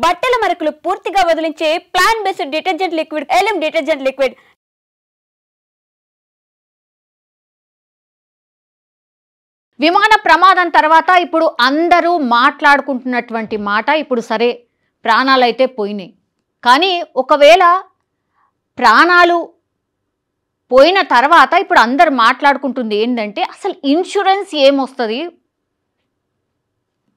బట్టల మరకలు పూర్తిగా వదిలించే plant based detergent liquid Elim detergent liquid. విమాన ప్రమాదం తర్వాత ఇప్పుడు అందరూ మాట్లాడుకుంటున్నటువంటి మాట, ఇప్పుడు సరే ప్రాణాలైతే పోయినాయి, కానీ ఒకవేళ ప్రాణాలు పోయిన తర్వాత ఇప్పుడు అందరు మాట్లాడుకుంటుంది ఏంటంటే అసలు ఇన్సూరెన్స్ ఏమొస్తుంది,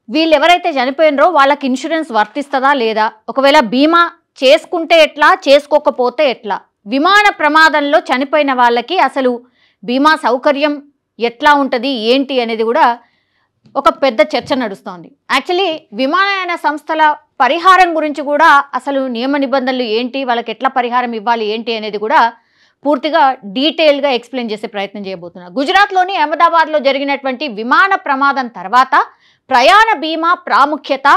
వీళ్ళు ఎవరైతే చనిపోయినరో వాళ్ళకి ఇన్సూరెన్స్ వర్తిస్తుందా లేదా, ఒకవేళ బీమా చేసుకుంటే ఎట్లా చేసుకోకపోతే ఎట్లా, విమాన ప్రమాదంలో చనిపోయిన వాళ్ళకి అసలు బీమా సౌకర్యం ఎట్లా ఉంటుంది ఏంటి అనేది కూడా ఒక పెద్ద చర్చ నడుస్తోంది. యాక్చువల్లీ విమానయాన సంస్థల పరిహారం గురించి కూడా అసలు నియమ నిబంధనలు ఏంటి, వాళ్ళకి ఎట్లా పరిహారం ఇవ్వాలి ఏంటి అనేది కూడా పూర్తిగా డీటెయిల్గా ఎక్స్ప్లెయిన్ చేసే ప్రయత్నం చేయబోతున్నారు. గుజరాత్లోని అహ్మదాబాద్లో జరిగినటువంటి విమాన ప్రమాదం తర్వాత ప్రయాణ బీమా ప్రాముఖ్యత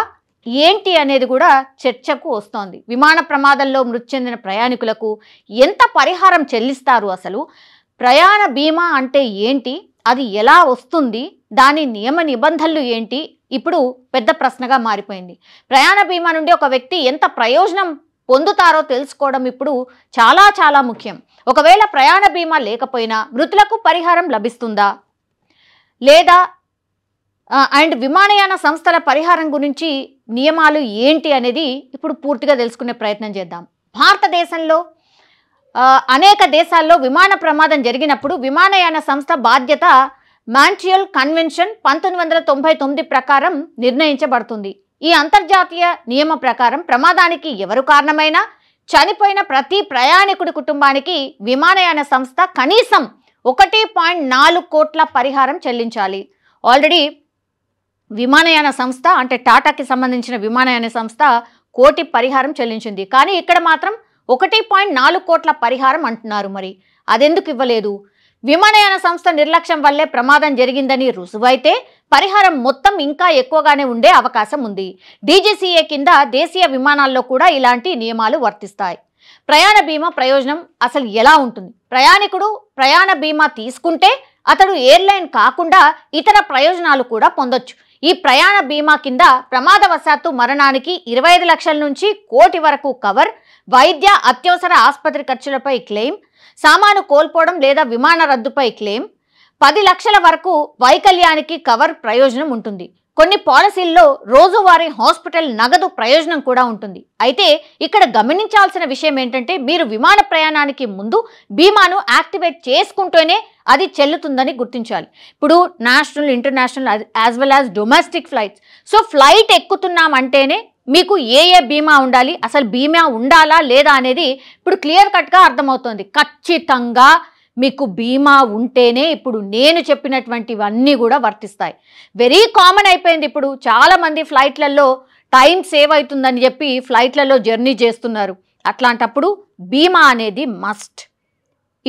ఏంటి అనేది కూడా చర్చకు వస్తోంది. విమాన ప్రమాదంలో మృతి చెందిన ప్రయాణికులకు ఎంత పరిహారం చెల్లిస్తారు, అసలు ప్రయాణ బీమా అంటే ఏంటి, అది ఎలా వస్తుంది, దాని నియమ నిబంధనలు ఏంటి, ఇప్పుడు పెద్ద ప్రశ్నగా మారిపోయింది. ప్రయాణ బీమా నుండి ఒక వ్యక్తి ఎంత ప్రయోజనం పొందుతారో తెలుసుకోవడం ఇప్పుడు చాలా చాలా ముఖ్యం. ఒకవేళ ప్రయాణ బీమా లేకపోయినా మృతులకు పరిహారం లభిస్తుందా లేదా, అండ్ విమానయాన సంస్థల పరిహారం గురించి నియమాలు ఏంటి అనేది ఇప్పుడు పూర్తిగా తెలుసుకునే ప్రయత్నం చేద్దాం. భారతదేశంలో అనేక దేశాల్లో విమాన ప్రమాదం జరిగినప్పుడు విమానయాన సంస్థ బాధ్యత మాంట్రియల్ కన్వెన్షన్ 1999 ప్రకారం నిర్ణయించబడుతుంది. ఈ అంతర్జాతీయ నియమ ప్రకారం ప్రమాదానికి ఎవరు కారణమైనా చనిపోయిన ప్రతి ప్రయాణికుడి కుటుంబానికి విమానయాన సంస్థ కనీసం 1.4 కోట్ల పరిహారం చెల్లించాలి. ఆల్రెడీ విమానయాన సంస్థ అంటే టాటాకి సంబంధించిన విమానయాన సంస్థ 1 కోటి పరిహారం చెల్లించింది, కానీ ఇక్కడ మాత్రం 1.4 కోట్ల పరిహారం అంటున్నారు. మరి అదెందుకు ఇవ్వలేదు? విమానయాన సంస్థ నిర్లక్ష్యం వల్లే ప్రమాదం జరిగిందని రుజువైతే పరిహారం మొత్తం ఇంకా ఎక్కువగానే ఉండే అవకాశం ఉంది. డీజీసీఏ కింద దేశీయ విమానాల్లో కూడా ఇలాంటి నియమాలు వర్తిస్తాయి. ప్రయాణ బీమా ప్రయోజనం అసలు ఎలా ఉంటుంది? ప్రయాణికుడు ప్రయాణ బీమా తీసుకుంటే అతడు ఎయిర్లైన్ కాకుండా ఇతర ప్రయోజనాలు కూడా పొందొచ్చు. ఈ ప్రయాణ బీమా కింద ప్రమాదవశాత్తు మరణానికి 25 లక్షల నుంచి 1 కోటి వరకు కవర్, వైద్య అత్యవసర ఆసుపత్రి ఖర్చులపై క్లెయిమ్, సామాను కోల్పోవడం లేదా విమాన రద్దుపై క్లెయిమ్, 10 లక్షల వరకు వైకల్యానికి కవర్ ప్రయోజనం ఉంటుంది. కొన్ని పాలసీల్లో రోజువారీ హాస్పిటల్ నగదు ప్రయోజనం కూడా ఉంటుంది. అయితే ఇక్కడ గమనించాల్సిన విషయం ఏంటంటే మీరు విమాన ప్రయాణానికి ముందు బీమాను యాక్టివేట్ చేసుకుంటూనే అది చెల్లుతుందని గుర్తించాలి. ఇప్పుడు national, international as well as domestic flights. So flight ఎక్కుతున్నామంటేనే మీకు ఏ బీమా ఉండాలి, అసలు బీమా ఉండాలా లేదా అనేది ఇప్పుడు క్లియర్ కట్గా అర్థమవుతుంది. ఖచ్చితంగా మీకు బీమా ఉంటేనే ఇప్పుడు నేను చెప్పినటువంటివన్నీ కూడా వర్తిస్తాయి. వెరీ కామన్ అయిపోయింది. ఇప్పుడు చాలామంది ఫ్లైట్లలో టైం సేవ్ అవుతుందని చెప్పి ఫ్లైట్లలో జర్నీ చేస్తున్నారు. అట్లాంటప్పుడు బీమా అనేది మస్ట్,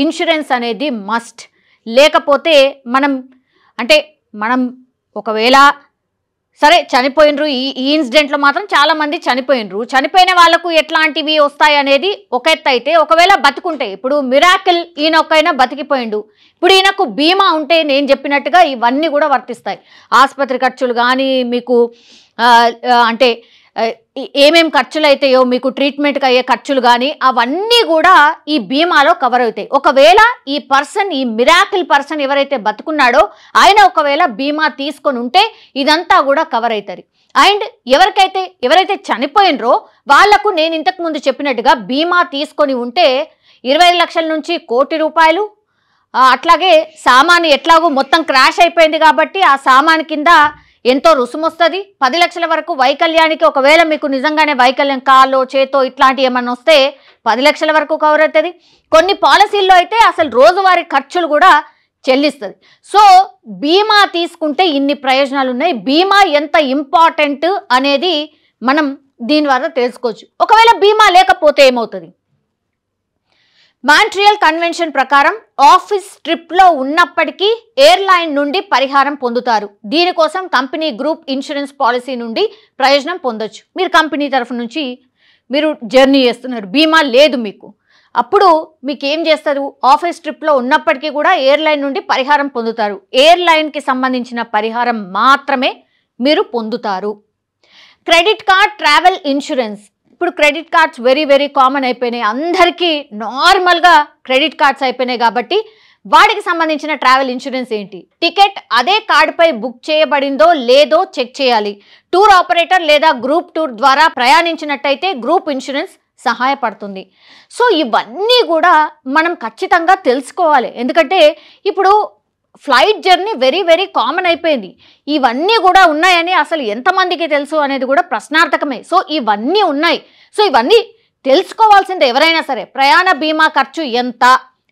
ఇన్సూరెన్స్ అనేది మస్ట్. లేకపోతే మనం ఒకవేళ సరే చనిపోయినరు, ఈ ఇన్సిడెంట్లో మాత్రం చాలామంది చనిపోయినరు, చనిపోయిన వాళ్ళకు ఎట్లాంటివి వస్తాయి అనేది ఒక ఎత్తు అయితే, ఒకవేళ బతుకుంటే ఇప్పుడు మిరాకిల్ ఈయనొక్కైనా బతికిపోయిండు, ఇప్పుడు ఈయనకు బీమా ఉంటే నేను చెప్పినట్టుగా ఇవన్నీ కూడా వర్తిస్తాయి. ఆసుపత్రి ఖర్చులు కానీ, మీకు అంటే ఏమేం ఖర్చులు అవుతాయో మీకు ట్రీట్మెంట్కి అయ్యే ఖర్చులు కానీ అవన్నీ కూడా ఈ బీమాలో కవర్ అవుతాయి. ఒకవేళ ఈ మిరాకిల్ పర్సన్ ఎవరైతే బతుకున్నాడో ఆయన ఒకవేళ బీమా తీసుకొని ఉంటే ఇదంతా కూడా కవర్ అవుతుంది. అండ్ ఎవరైతే చనిపోయినరో వాళ్లకు నేను ఇంతకుముందు చెప్పినట్టుగా బీమా తీసుకొని ఉంటే 25 లక్షల నుంచి 1 కోటి రూపాయలు, అట్లాగే సామాను ఎట్లాగో మొత్తం క్రాష్ అయిపోయింది కాబట్టి ఆ సామాను కింద ఎంతో రుసుము వస్తుంది. 10 లక్షల వరకు వైకల్యానికి, ఒకవేళ మీకు నిజంగానే వైకల్యం కాలో చేతో ఇట్లాంటివి ఏమన్నా వస్తే 10 లక్షల వరకు కవర్ అవుతుంది. కొన్ని పాలసీల్లో అయితే అసలు రోజువారీ ఖర్చులు కూడా చెల్లిస్తుంది. సో బీమా తీసుకుంటే ఇన్ని ప్రయోజనాలు ఉన్నాయి. బీమా ఎంత ఇంపార్టెంట్ అనేది మనం దీని ద్వారా తెలుసుకోవచ్చు. ఒకవేళ బీమా లేకపోతే ఏమవుతుంది? మాంట్రియల్ కన్వెన్షన్ ప్రకారం ఆఫీస్ ట్రిప్లో ఉన్నప్పటికీ ఎయిర్లైన్ నుండి పరిహారం పొందుతారు. దీనికోసం కంపెనీ గ్రూప్ ఇన్సూరెన్స్ పాలసీ నుండి ప్రయోజనం పొందొచ్చు. మీరు కంపెనీ తరఫు నుంచి మీరు జర్నీ చేస్తున్నారు, బీమా లేదు మీకు, అప్పుడు మీకు ఏం చేస్తారు? ఆఫీస్ ట్రిప్లో ఉన్నప్పటికీ కూడా ఎయిర్లైన్ నుండి పరిహారం పొందుతారు. ఎయిర్లైన్కి సంబంధించిన పరిహారం మాత్రమే మీరు పొందుతారు. Credit card travel insurance. ఇప్పుడు credit cards very very common అయిపోయినాయి, అందరికీ నార్మల్గా క్రెడిట్ కార్డ్స్ అయిపోయినాయి. కాబట్టి వాటికి సంబంధించిన ట్రావెల్ ఇన్సూరెన్స్ ఏంటి? టికెట్ అదే కార్డుపై బుక్ చేయబడిందో లేదో చెక్ చేయాలి. టూర్ ఆపరేటర్ లేదా గ్రూప్ టూర్ ద్వారా ప్రయాణించినట్టయితే గ్రూప్ ఇన్సూరెన్స్ సహాయపడుతుంది. సో ఇవన్నీ కూడా మనం ఖచ్చితంగా తెలుసుకోవాలి. ఎందుకంటే ఇప్పుడు flight journey very very common అయిపోయింది. ఇవన్నీ కూడా ఉన్నాయని అసలు ఎంతమందికి తెలుసు అనేది కూడా ప్రశ్నార్థకమే. సో ఇవన్నీ ఉన్నాయి. సో ఇవన్నీ తెలుసుకోవాల్సిందే ఎవరైనా సరే. ప్రయాణ బీమా ఖర్చు ఎంత?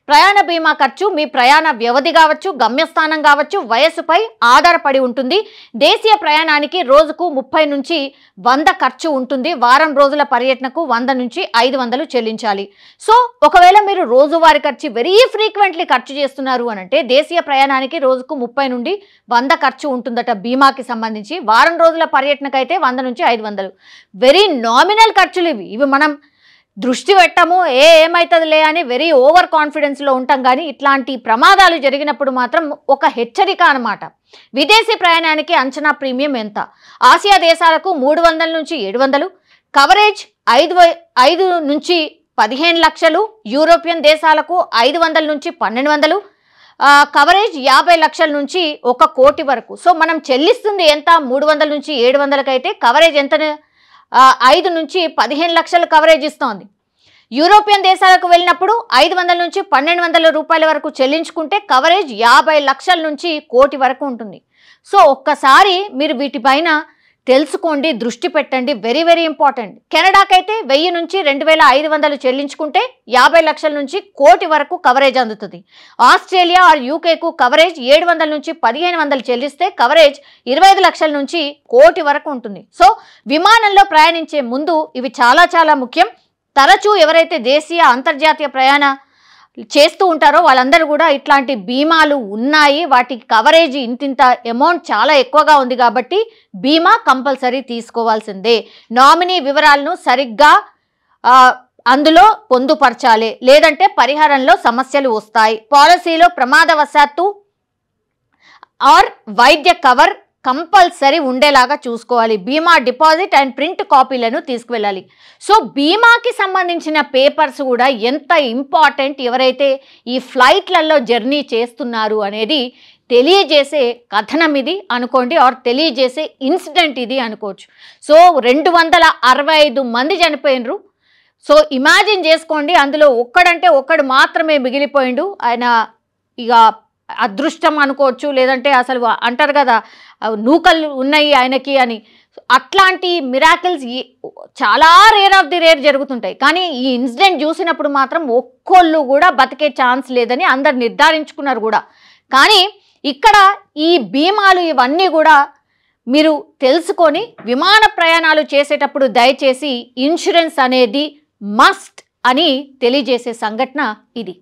ప్రయాణ బీమా ఖర్చు మీ ప్రయాణ వ్యవధి కావచ్చు, గమ్యస్థానం కావచ్చు, వయస్సుపై ఆధారపడి ఉంటుంది. దేశీయ ప్రయాణానికి రోజుకు 30 నుంచి 100 ఖర్చు ఉంటుంది. వారం రోజుల పర్యటనకు 100 నుంచి 500 చెల్లించాలి. సో ఒకవేళ మీరు రోజువారీ ఖర్చు వెరీ ఫ్రీక్వెంట్లీ ఖర్చు చేస్తున్నారు అని అంటే దేశీయ ప్రయాణానికి రోజుకు 30 నుండి 100 ఖర్చు ఉంటుందట బీమాకి సంబంధించి. వారం రోజుల పర్యటనకైతే 100 నుంచి 500. వెరీ నామినల్ ఖర్చులు ఇవి మనం దృష్టి పెట్టము, ఏమవుతుందిలే అని వెరీ ఓవర్ కాన్ఫిడెన్స్లో ఉంటాం. కానీ ఇట్లాంటి ప్రమాదాలు జరిగినప్పుడు మాత్రం ఒక హెచ్చరిక అన్నమాట. విదేశీ ప్రయాణానికి అంచనా ప్రీమియం ఎంత? ఆసియా దేశాలకు 300 నుంచి 700, కవరేజ్ 5 నుంచి 15 లక్షలు. యూరోపియన్ దేశాలకు 500 నుంచి 1200, కవరేజ్ 50 లక్షల నుంచి 1 కోటి వరకు. సో మనం చెల్లిస్తుంది ఎంత? 300 నుంచి 700 అయితే కవరేజ్ ఎంత? 5 నుంచి 15 లక్షల కవరేజ్ ఇస్తోంది. యూరోపియన్ దేశాలకు వెళ్ళినప్పుడు 500 నుంచి 1200 రూపాయల వరకు చెల్లించుకుంటే కవరేజ్ 50 లక్షల నుంచి 1 కోటి వరకు ఉంటుంది. సో ఒక్కసారి మీరు వీటిపైన తెలుసుకోండి, దృష్టి పెట్టండి, వెరీ వెరీ ఇంపార్టెంట్. కెనడాకైతే 1000 నుంచి 2500 చెల్లించుకుంటే 50 లక్షల నుంచి 1 కోటి వరకు కవరేజ్ అందుతుంది. ఆస్ట్రేలియా ఆర్ యూకేకు కవరేజ్ 700 నుంచి 1500 చెల్లిస్తే కవరేజ్ 25 లక్షల నుంచి 1 కోటి వరకు ఉంటుంది. సో విమానంలో ప్రయాణించే ముందు ఇవి చాలా చాలా ముఖ్యం. తరచూ ఎవరైతే దేశీయ అంతర్జాతీయ ప్రయాణ చేస్తూ ఉంటారో వాళ్ళందరూ కూడా ఇట్లాంటి బీమాలు ఉన్నాయి, వాటికి కవరేజ్ ఇంతింత అమౌంట్ చాలా ఎక్కువగా ఉంది కాబట్టి బీమా కంపల్సరీ తీసుకోవాల్సిందే. నామినీ వివరాలను సరిగ్గా అందులో పొందుపరచాలి, లేదంటే పరిహారంలో సమస్యలు వస్తాయి. పాలసీలో ప్రమాదవశాత్తు ఆర్ వైద్య కవర్ కంపల్సరీ ఉండేలాగా చూసుకోవాలి. బీమా డిపాజిట్ అండ్ ప్రింట్ కాపీలను తీసుకువెళ్ళాలి. సో బీమాకి సంబంధించిన పేపర్స్ కూడా ఎంత ఇంపార్టెంట్, ఎవరైతే ఈ ఫ్లైట్లలో జర్నీ చేస్తున్నారు అనేది తెలియజేసే కథనం ఇది అనుకోండి, ఆర్ తెలియజేసే ఇన్సిడెంట్ ఇది అనుకోవచ్చు. సో 265 మంది చనిపోయినరు. సో ఇమాజిన్ చేసుకోండి, అందులో ఒక్కడు మాత్రమే మిగిలిపోయిండు. ఆయన ఇక అదృష్టం అనుకోవచ్చు, లేదంటే అసలు అంటారు కదా నూకలు ఉన్నాయి ఆయనకి అని. అట్లాంటి మిరాకిల్స్ చాలా రేర్ ఆఫ్ ది రేర్ జరుగుతుంటాయి. కానీ ఈ ఇన్సిడెంట్ చూసినప్పుడు మాత్రం ఒక్కోళ్ళు కూడా బతికే ఛాన్స్ లేదని అందరు నిర్ధారించుకున్నారు కూడా. కానీ ఇక్కడ ఈ బీమాలు ఇవన్నీ కూడా మీరు తెలుసుకొని విమాన ప్రయాణాలు చేసేటప్పుడు దయచేసి ఇన్సూరెన్స్ అనేది మస్ట్ అని తెలియజేసే సంఘటన ఇది.